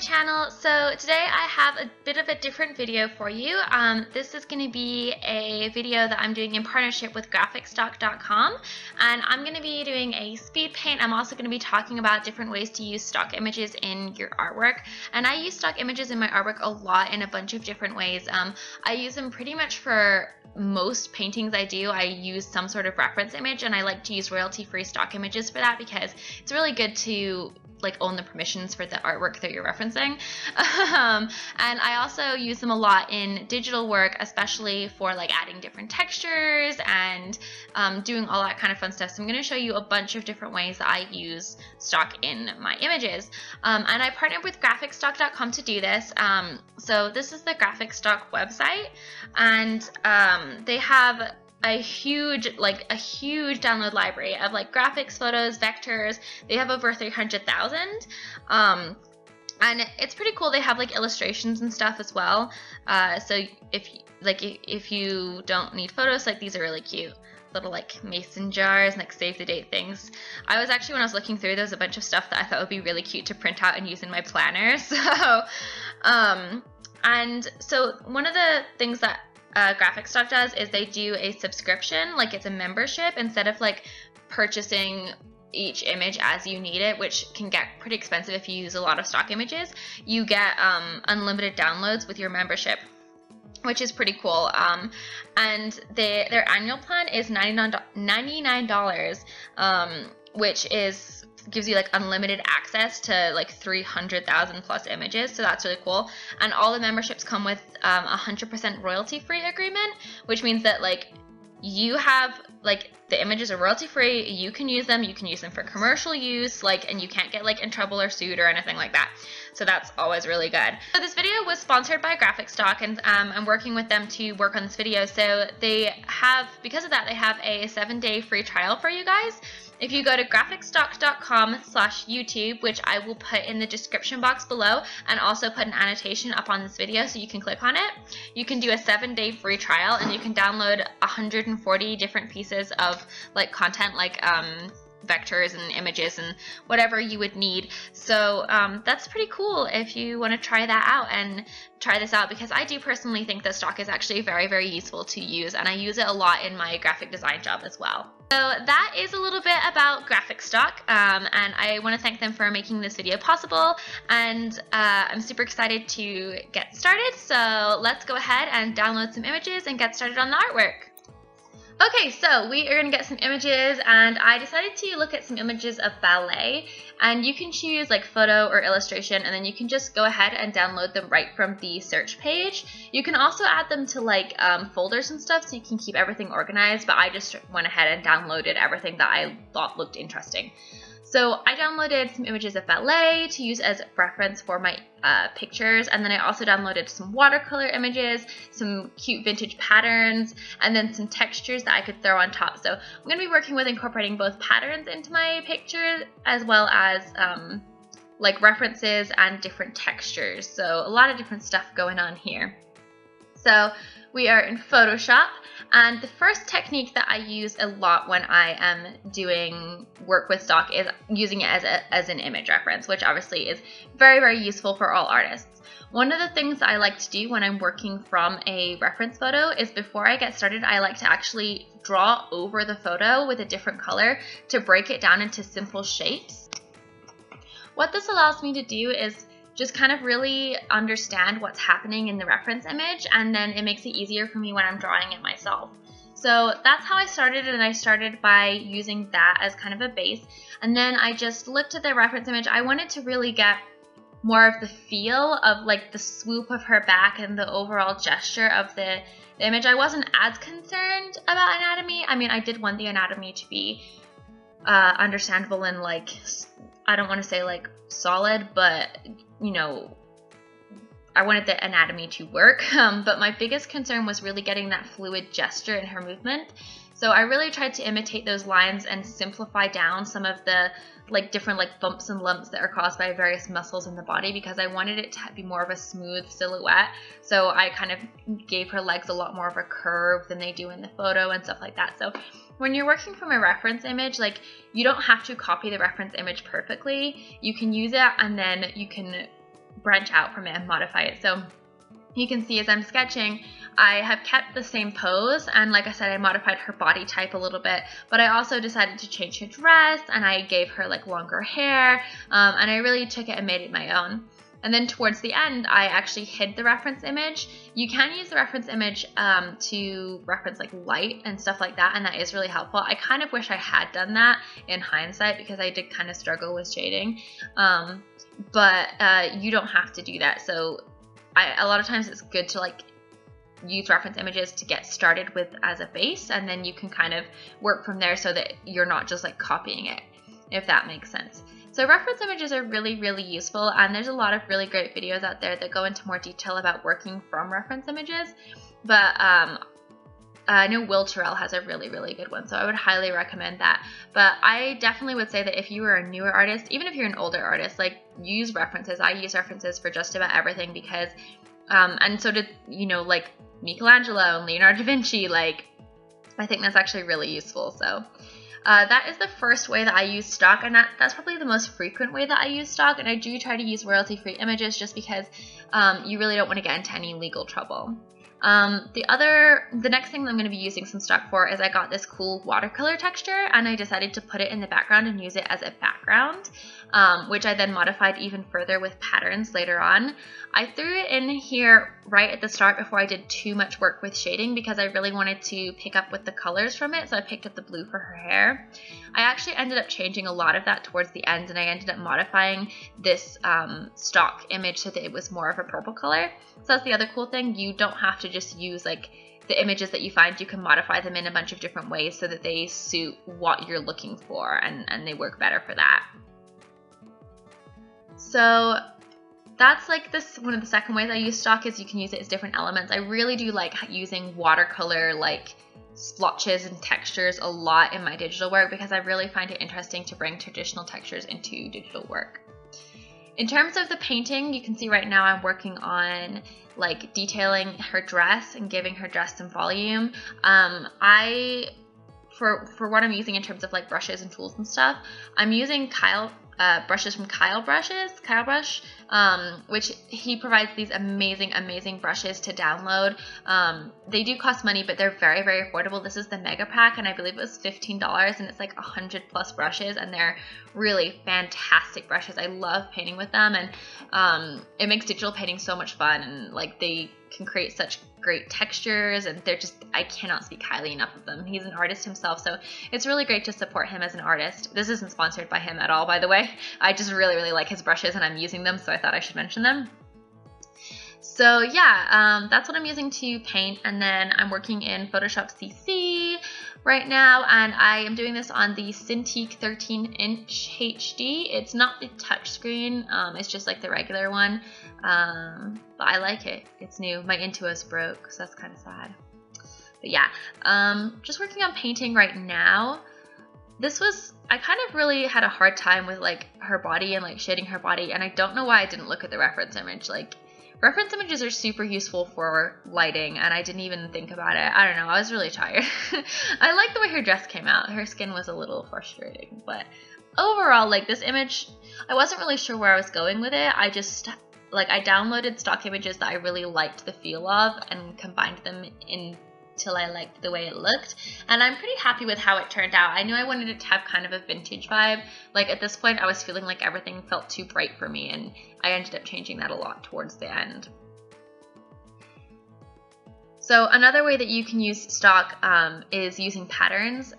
channel. So today I have a bit of a different video for you. This is going to be a video that I'm doing in partnership with graphicstock.com, and I'm going to be doing a speed paint. I'm also going to be talking about different ways to use stock images in your artwork, and I use stock images in my artwork a lot in a bunch of different ways. I use them pretty much for most paintings I do. I use some sort of reference image, and I like to use royalty-free stock images for that because it's really good to own the permissions for the artwork that you're referencing. And I also use them a lot in digital work, especially for adding different textures and doing all that kind of fun stuff. So I'm going to show you a bunch of different ways that I use stock in my images. And I partnered with graphicstock.com to do this. So this is the Graphicstock website, and they have a huge download library of graphics, photos, vectors. They have over 300,000, and it's pretty cool. They have illustrations and stuff as well. So if you don't need photos, these are really cute little mason jars and save the date things. I was actually, when I was looking through, there was a bunch of stuff that I thought would be really cute to print out and use in my planner. So and so one of the things that Graphicstock does is they do a subscription, it's a membership, instead of purchasing each image as you need it, which can get pretty expensive if you use a lot of stock images. You get unlimited downloads with your membership, which is pretty cool. And their annual plan is $99, which gives you unlimited access to 300,000 plus images, so that's really cool. And all the memberships come with 100% royalty-free agreement, which means that you have the images are royalty-free. You can use them for commercial use, and you can't get in trouble or sued or anything like that. So that's always really good. So this video was sponsored by Graphicstock, and I'm working with them to work on this video. So because of that, they have a 7-day free trial for you guys. If you go to graphicstock.com/YouTube, which I will put in the description box below, and also put an annotation up on this video so you can click on it, you can do a 7-day free trial, and you can download 140 different pieces of content, vectors and images and whatever you would need. So that's pretty cool if you want to try that out and try this out, because I do personally think that stock is actually very, very useful to use, and I use it a lot in my graphic design job as well. So that is a little bit about Graphicstock, and I want to thank them for making this video possible, and I'm super excited to get started. So let's go ahead and download some images and get started on the artwork. Okay, so we are going to get some images, and I decided to look at some images of ballet, and you can choose photo or illustration, and then you can just go ahead and download them right from the search page. You can also add them to folders and stuff, so you can keep everything organized, but I just went ahead and downloaded everything that I thought looked interesting. So I downloaded some images of ballet to use as reference for my pictures, and then I also downloaded some watercolor images, some cute vintage patterns, and then some textures that I could throw on top. So I'm going to be working with incorporating both patterns into my picture as well as references and different textures. So a lot of different stuff going on here. So we are in Photoshop, and the first technique that I use a lot when I am doing work with stock is using it as an image reference, which obviously is very, very useful for all artists. One of the things I like to do when I'm working from a reference photo is, before I get started, I like to actually draw over the photo with a different color to break it down into simple shapes. What this allows me to do is just kind of really understand what's happening in the reference image, and then it makes it easier for me when I'm drawing it myself. So that's how I started, and I started by using that as kind of a base, and then I just looked at the reference image. I wanted to really get more of the feel of the swoop of her back and the overall gesture of the image. I wasn't as concerned about anatomy. I mean, I did want the anatomy to be understandable and I don't want to say solid, but I wanted the anatomy to work, but my biggest concern was really getting that fluid gesture in her movement. So I really tried to imitate those lines and simplify down some of the different bumps and lumps that are caused by various muscles in the body, because I wanted it to be more of a smooth silhouette. So I kind of gave her legs a lot more of a curve than they do in the photo and stuff like that. So when you're working from a reference image, you don't have to copy the reference image perfectly. You can use it, and then you can branch out from it and modify it. So you can see as I'm sketching, I have kept the same pose, and like I said, I modified her body type a little bit, but I also decided to change her dress, and I gave her like longer hair, and I really took it and made it my own. And then towards the end, I actually hid the reference image. You can use the reference image to reference like light and stuff like that, and that is really helpful. I kind of wish I had done that in hindsight because I did kind of struggle with shading, but you don't have to do that. So a lot of times it's good to like use reference images to get started with as a base, and then you can kind of work from there so that you're not just like copying it, if that makes sense. So reference images are really, really useful, and there's a lot of really great videos out there that go into more detail about working from reference images, but I know Will Terrell has a really, really good one, so I would highly recommend that. But I definitely would say that if you are a newer artist, even if you're an older artist, like, use references. I use references for just about everything because, and so did, you know, like Michelangelo and Leonardo da Vinci, like, I think that's actually really useful. So that is the first way that I use stock, and that's probably the most frequent way that I use stock, and I do try to use royalty-free images just because you really don't want to get into any legal trouble. The next thing that I'm going to be using some stock for is I got this cool watercolor texture, and I decided to put it in the background and use it as a background, which I then modified even further with patterns later on. I threw it in here right at the start before I did too much work with shading because I really wanted to pick up with the colors from it, so I picked up the blue for her hair. I actually ended up changing a lot of that towards the end, and I ended up modifying this stock image so that it was more of a purple color. So that's the other cool thing. You don't have to just use like the images that you find. You can modify them in a bunch of different ways so that they suit what you're looking for, and they work better for that. So that's like one of the second ways I use stock is you can use it as different elements. I really do like using watercolor like splotches and textures a lot in my digital work because I really find it interesting to bring traditional textures into digital work. In terms of the painting, you can see right now I'm working on like detailing her dress and giving her dress some volume. For what I'm using in terms of like brushes and tools and stuff, I'm using brushes from Kyle Brush, which he provides these amazing brushes to download. They do cost money, but they're very, very affordable. This is the mega pack, and I believe it was $15, and it's like 100+ brushes, and they're really fantastic brushes. I love painting with them, and it makes digital painting so much fun, and like they can create such great textures, and they're just, I cannot speak highly enough of them. He's an artist himself, so it's really great to support him as an artist. This isn't sponsored by him at all, by the way. I just really, really like his brushes, and I'm using them, so I thought I should mention them. So yeah, that's what I'm using to paint, and then I'm working in Photoshop CC right now, and I am doing this on the Cintiq 13-inch HD. It's not the touchscreen, it's just like the regular one, but I like it. It's new. My Intuos broke, so that's kind of sad. But yeah, just working on painting right now. I kind of really had a hard time with like her body and like shading her body, and I don't know why I didn't look at the reference image. Like, reference images are super useful for lighting, and I didn't even think about it. I don't know, I was really tired. I like the way her dress came out. Her skin was a little frustrating, but overall, like, this image, I wasn't really sure where I was going with it. I downloaded stock images that I really liked the feel of and combined them until I liked the way it looked, and I'm pretty happy with how it turned out. I knew I wanted it to have kind of a vintage vibe. Like, at this point I was feeling like everything felt too bright for me, and I ended up changing that a lot towards the end. So another way that you can use stock is using patterns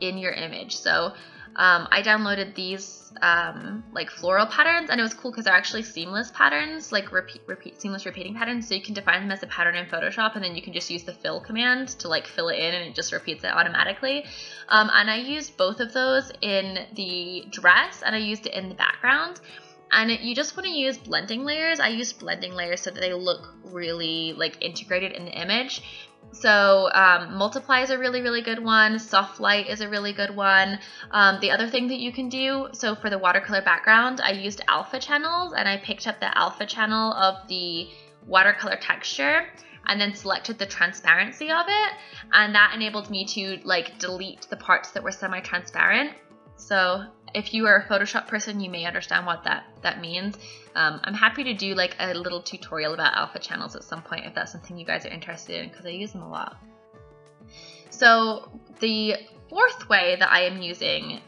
in your image. So I downloaded these like floral patterns, and it was cool because they're actually seamless patterns, like seamless repeating patterns, so you can define them as a pattern in Photoshop, and then you can just use the fill command to like fill it in, and it just repeats it automatically. And I used both of those in the dress, and I used it in the background. And you just want to use blending layers. I used blending layers so that they look really like integrated in the image. So multiply is a really, really good one. Soft light is a really good one. The other thing that you can do, so for the watercolor background, I used alpha channels, and I picked up the alpha channel of the watercolor texture and then selected the transparency of it, and that enabled me to like delete the parts that were semi-transparent. So if you are a Photoshop person, you may understand what that means. I'm happy to do like a little tutorial about alpha channels at some point if that's something you guys are interested in, because I use them a lot. So the fourth way that I am using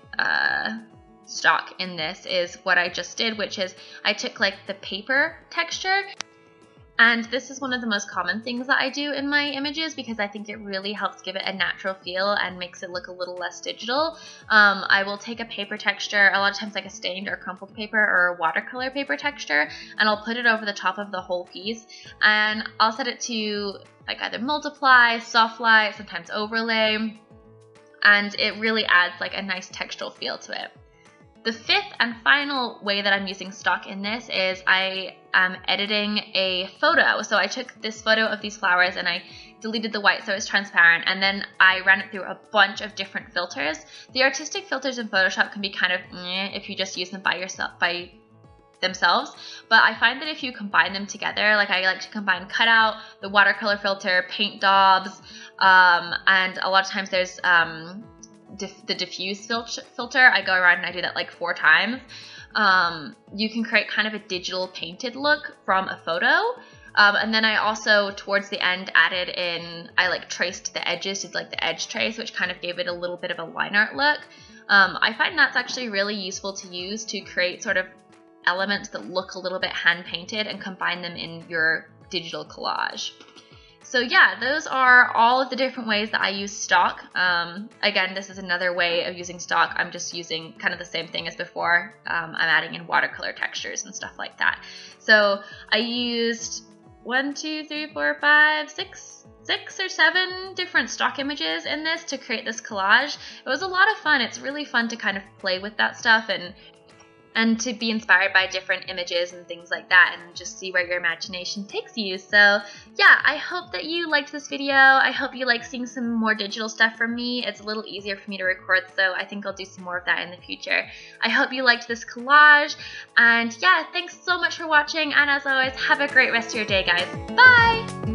stock in this is what I just did, which is I took like the paper texture. And this is one of the most common things that I do in my images because I think it really helps give it a natural feel and makes it look a little less digital. I will take a paper texture, a lot of times like a stained or crumpled paper or a watercolor paper texture, and I'll put it over the top of the whole piece, and I'll set it to like either multiply, soft light, sometimes overlay, and it really adds like a nice textural feel to it. The fifth and final way that I'm using stock in this is I am editing a photo. So I took this photo of these flowers and I deleted the white so it's transparent, and then I ran it through a bunch of different filters. The artistic filters in Photoshop can be kind of if you just use them by themselves, but I find that if you combine them together, like I like to combine cutout, the watercolor filter, paint daubs, and a lot of times there's the diffuse filter. I go around and I do that like 4 times. You can create kind of a digital painted look from a photo. And then I also, towards the end, added in, I like traced the edges, did like the edge trace, which kind of gave it a little bit of a line art look. I find that's actually really useful to use to create sort of elements that look a little bit hand painted and combine them in your digital collage. So yeah, those are all of the different ways that I use stock. Again, this is another way of using stock. I'm just using kind of the same thing as before. I'm adding in watercolor textures and stuff like that. So I used 6 or 7 different stock images in this to create this collage. It was a lot of fun. It's really fun to kind of play with that stuff and to be inspired by different images and things like that and just see where your imagination takes you. So yeah, I hope that you liked this video. I hope you like seeing some more digital stuff from me. It's a little easier for me to record, so I think I'll do some more of that in the future. I hope you liked this collage, and yeah, thanks so much for watching, and as always, have a great rest of your day, guys. Bye!